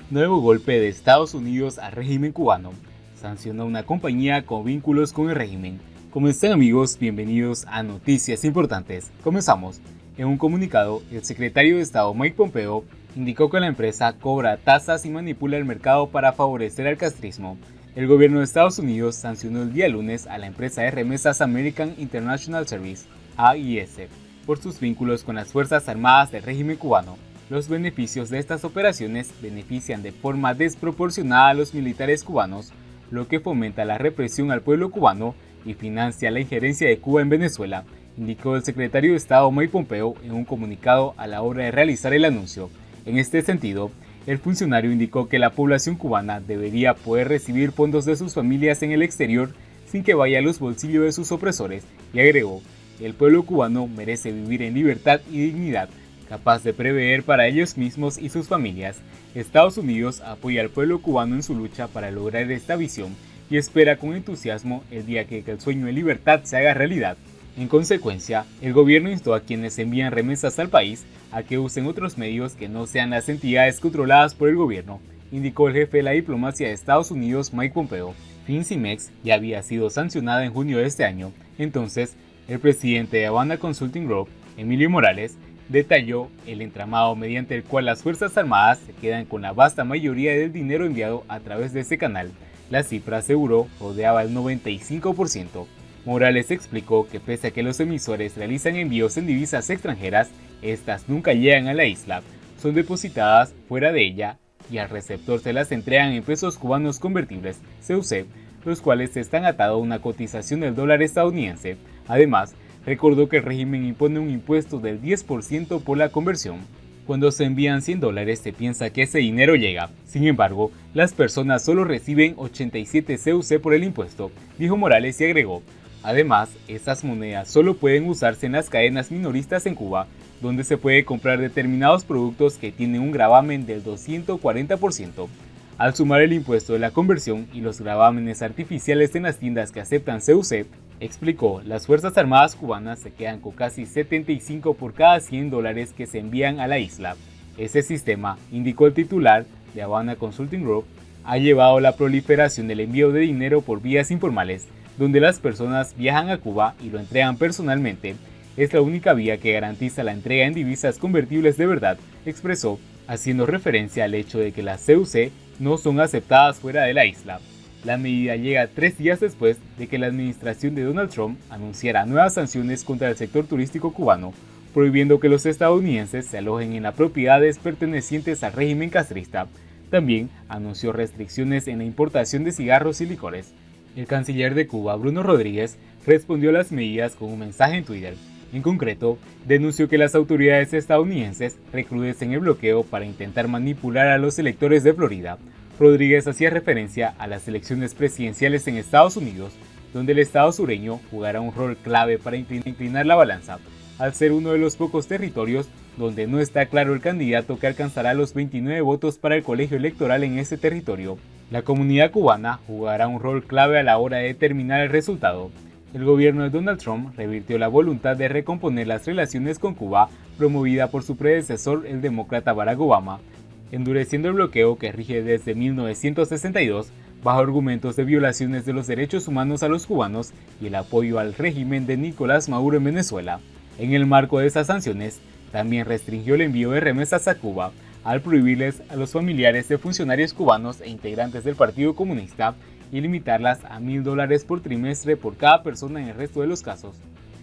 Nuevo golpe de Estados Unidos al régimen cubano. Sanciona una compañía con vínculos con el régimen. ¿Cómo están, amigos? Bienvenidos a Noticias Importantes. Comenzamos. En un comunicado, el secretario de Estado Mike Pompeo indicó que la empresa cobra tasas y manipula el mercado para favorecer al castrismo. El gobierno de Estados Unidos sancionó el día lunes a la empresa de remesas American International Service, AIS, por sus vínculos con las Fuerzas Armadas del régimen cubano. Los beneficios de estas operaciones benefician de forma desproporcionada a los militares cubanos, lo que fomenta la represión al pueblo cubano y financia la injerencia de Cuba en Venezuela, indicó el secretario de Estado Mike Pompeo en un comunicado a la hora de realizar el anuncio. En este sentido, el funcionario indicó que la población cubana debería poder recibir fondos de sus familias en el exterior sin que vaya a los bolsillos de sus opresores, y agregó: el pueblo cubano merece vivir en libertad y dignidad, capaz de prever para ellos mismos y sus familias. Estados Unidos apoya al pueblo cubano en su lucha para lograr esta visión y espera con entusiasmo el día que el sueño de libertad se haga realidad. En consecuencia, el gobierno instó a quienes envían remesas al país a que usen otros medios que no sean las entidades controladas por el gobierno, indicó el jefe de la diplomacia de Estados Unidos, Mike Pompeo. Fincimex ya había sido sancionada en junio de este año. Entonces, el presidente de Havana Consulting Group, Emilio Morales, detalló el entramado mediante el cual las Fuerzas Armadas se quedan con la vasta mayoría del dinero enviado a través de ese canal. La cifra, aseguró, rodeaba el 95%. Morales explicó que pese a que los emisores realizan envíos en divisas extranjeras, estas nunca llegan a la isla, son depositadas fuera de ella y al receptor se las entregan en pesos cubanos convertibles, CUC, los cuales están atados a una cotización del dólar estadounidense. Además, recordó que el régimen impone un impuesto del 10% por la conversión. Cuando se envían $100 se piensa que ese dinero llega. Sin embargo, las personas solo reciben 87 CUC por el impuesto, dijo Morales, y agregó: además, estas monedas solo pueden usarse en las cadenas minoristas en Cuba, donde se puede comprar determinados productos que tienen un gravamen del 240%. Al sumar el impuesto de la conversión y los gravámenes artificiales en las tiendas que aceptan CUC, explicó, las Fuerzas Armadas cubanas se quedan con casi 75 por cada $100 que se envían a la isla. Ese sistema, indicó el titular de Havana Consulting Group, ha llevado a la proliferación del envío de dinero por vías informales, donde las personas viajan a Cuba y lo entregan personalmente. Es la única vía que garantiza la entrega en divisas convertibles de verdad, expresó, haciendo referencia al hecho de que las CUC no son aceptadas fuera de la isla. La medida llega 3 días después de que la administración de Donald Trump anunciara nuevas sanciones contra el sector turístico cubano, prohibiendo que los estadounidenses se alojen en las propiedades pertenecientes al régimen castrista. También anunció restricciones en la importación de cigarros y licores. El canciller de Cuba, Bruno Rodríguez, respondió a las medidas con un mensaje en Twitter. En concreto, denunció que las autoridades estadounidenses recrudecen el bloqueo para intentar manipular a los electores de Florida. Rodríguez hacía referencia a las elecciones presidenciales en Estados Unidos, donde el estado sureño jugará un rol clave para inclinar la balanza, al ser uno de los pocos territorios donde no está claro el candidato que alcanzará los 29 votos para el colegio electoral en ese territorio. La comunidad cubana jugará un rol clave a la hora de determinar el resultado. El gobierno de Donald Trump revirtió la voluntad de recomponer las relaciones con Cuba promovida por su predecesor, el demócrata Barack Obama, endureciendo el bloqueo que rige desde 1962 bajo argumentos de violaciones de los derechos humanos a los cubanos y el apoyo al régimen de Nicolás Maduro en Venezuela. En el marco de esas sanciones, también restringió el envío de remesas a Cuba, al prohibirles a los familiares de funcionarios cubanos e integrantes del Partido Comunista y limitarlas a $1,000 por trimestre por cada persona en el resto de los casos.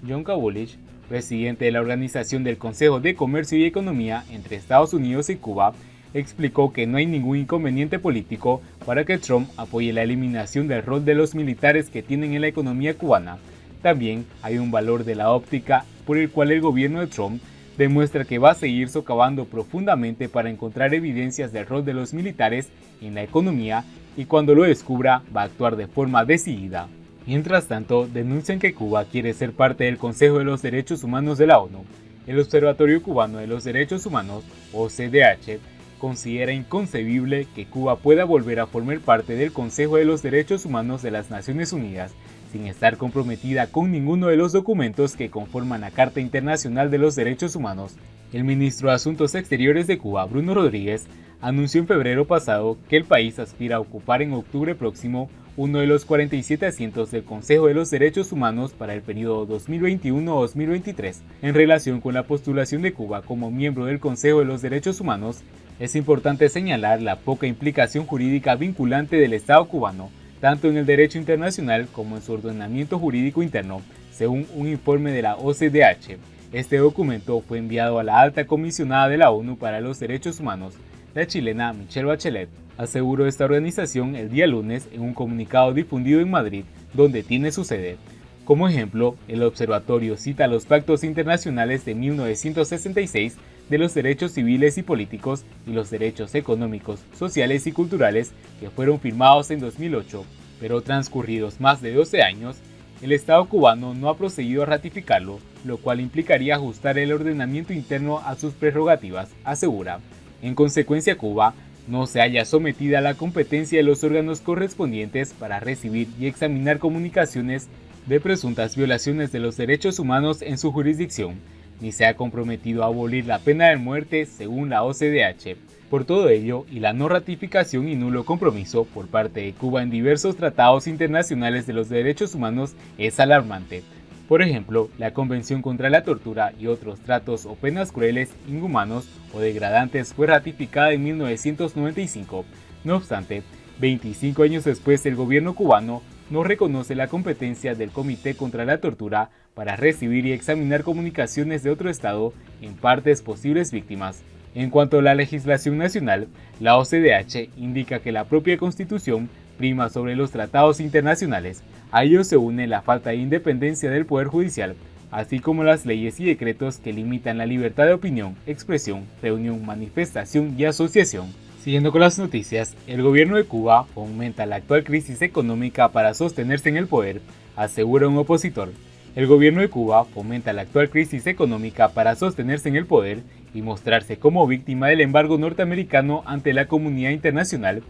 John Kavulich, presidente de la Organización del Consejo de Comercio y Economía entre Estados Unidos y Cuba, explicó que no hay ningún inconveniente político para que Trump apoye la eliminación del rol de los militares que tienen en la economía cubana. También hay un valor de la óptica por el cual el gobierno de Trump demuestra que va a seguir socavando profundamente para encontrar evidencias del rol de los militares en la economía y cuando lo descubra va a actuar de forma decidida. Mientras tanto, denuncian que Cuba quiere ser parte del Consejo de los Derechos Humanos de la ONU. El Observatorio Cubano de los Derechos Humanos, OCDH, considera inconcebible que Cuba pueda volver a formar parte del Consejo de los Derechos Humanos de las Naciones Unidas sin estar comprometida con ninguno de los documentos que conforman la Carta Internacional de los Derechos Humanos. El ministro de Asuntos Exteriores de Cuba, Bruno Rodríguez, anunció en febrero pasado que el país aspira a ocupar en octubre próximo uno de los 47 asientos del Consejo de los Derechos Humanos para el periodo 2021-2023. En relación con la postulación de Cuba como miembro del Consejo de los Derechos Humanos, es importante señalar la poca implicación jurídica vinculante del Estado cubano, tanto en el derecho internacional como en su ordenamiento jurídico interno, según un informe de la OCDH. Este documento fue enviado a la alta comisionada de la ONU para los Derechos Humanos, la chilena Michelle Bachelet, aseguró esta organización el día lunes en un comunicado difundido en Madrid, donde tiene su sede. Como ejemplo, el observatorio cita los pactos internacionales de 1966 de los derechos civiles y políticos y los derechos económicos, sociales y culturales que fueron firmados en 2008, pero transcurridos más de 12 años, el Estado cubano no ha procedido a ratificarlo, lo cual implicaría ajustar el ordenamiento interno a sus prerrogativas, asegura. En consecuencia, Cuba no se halla sometida a la competencia de los órganos correspondientes para recibir y examinar comunicaciones de presuntas violaciones de los derechos humanos en su jurisdicción, ni se ha comprometido a abolir la pena de muerte según la OCDH. Por todo ello, y la no ratificación y nulo compromiso por parte de Cuba en diversos tratados internacionales de los derechos humanos es alarmante. Por ejemplo, la Convención contra la Tortura y otros tratos o penas crueles, inhumanos o degradantes fue ratificada en 1995. No obstante, 25 años después el gobierno cubano no reconoce la competencia del Comité contra la Tortura para recibir y examinar comunicaciones de otro Estado en partes posibles víctimas. En cuanto a la legislación nacional, la OCDH indica que la propia Constitución prima sobre los tratados internacionales. A ello se une la falta de independencia del Poder Judicial, así como las leyes y decretos que limitan la libertad de opinión, expresión, reunión, manifestación y asociación. Siguiendo con las noticias, el gobierno de Cuba fomenta la actual crisis económica para sostenerse en el poder, asegura un opositor. El gobierno de Cuba fomenta la actual crisis económica para sostenerse en el poder y mostrarse como víctima del embargo norteamericano ante la comunidad internacional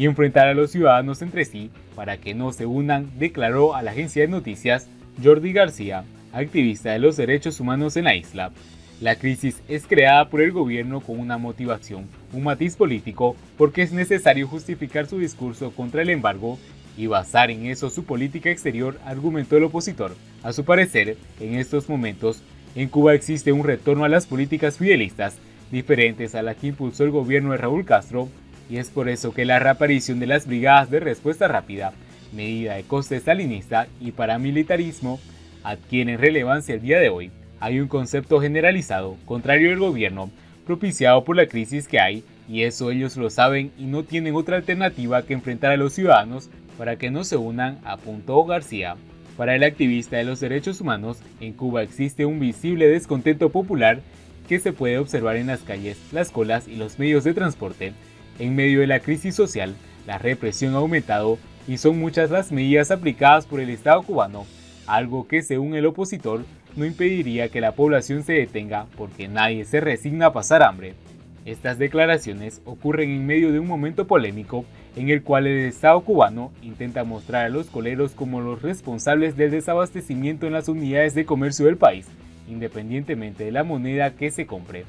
y enfrentar a los ciudadanos entre sí para que no se unan, declaró a la agencia de noticias Jordi García, activista de los derechos humanos en la isla. La crisis es creada por el gobierno con una motivación, un matiz político, porque es necesario justificar su discurso contra el embargo y basar en eso su política exterior, argumentó el opositor. A su parecer, en estos momentos, en Cuba existe un retorno a las políticas fidelistas, diferentes a las que impulsó el gobierno de Raúl Castro, y es por eso que la reaparición de las brigadas de respuesta rápida, medida de coste stalinista y paramilitarismo, adquieren relevancia el día de hoy. Hay un concepto generalizado, contrario al gobierno, propiciado por la crisis que hay, y eso ellos lo saben y no tienen otra alternativa que enfrentar a los ciudadanos para que no se unan, apuntó García. Para el activista de los derechos humanos, en Cuba existe un visible descontento popular que se puede observar en las calles, las colas y los medios de transporte. En medio de la crisis social, la represión ha aumentado y son muchas las medidas aplicadas por el Estado cubano, algo que según el opositor no impediría que la población se detenga porque nadie se resigna a pasar hambre. Estas declaraciones ocurren en medio de un momento polémico en el cual el Estado cubano intenta mostrar a los coleros como los responsables del desabastecimiento en las unidades de comercio del país, independientemente de la moneda que se compre.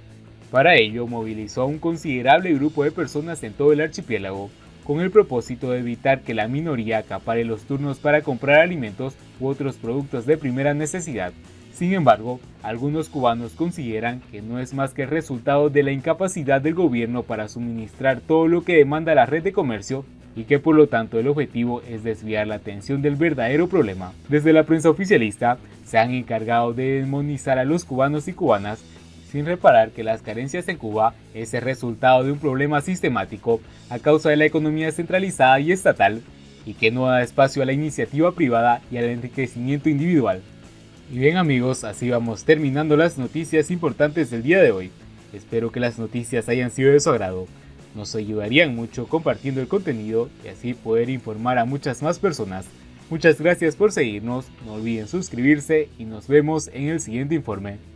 Para ello, movilizó a un considerable grupo de personas en todo el archipiélago, con el propósito de evitar que la minoría acapare los turnos para comprar alimentos u otros productos de primera necesidad. Sin embargo, algunos cubanos consideran que no es más que el resultado de la incapacidad del gobierno para suministrar todo lo que demanda la red de comercio y que por lo tanto el objetivo es desviar la atención del verdadero problema. Desde la prensa oficialista se han encargado de demonizar a los cubanos y cubanas sin reparar que las carencias en Cuba es el resultado de un problema sistemático a causa de la economía centralizada y estatal y que no da espacio a la iniciativa privada y al enriquecimiento individual. Y bien amigos, así vamos terminando las noticias importantes del día de hoy. Espero que las noticias hayan sido de su agrado. Nos ayudarían mucho compartiendo el contenido y así poder informar a muchas más personas. Muchas gracias por seguirnos, no olviden suscribirse y nos vemos en el siguiente informe.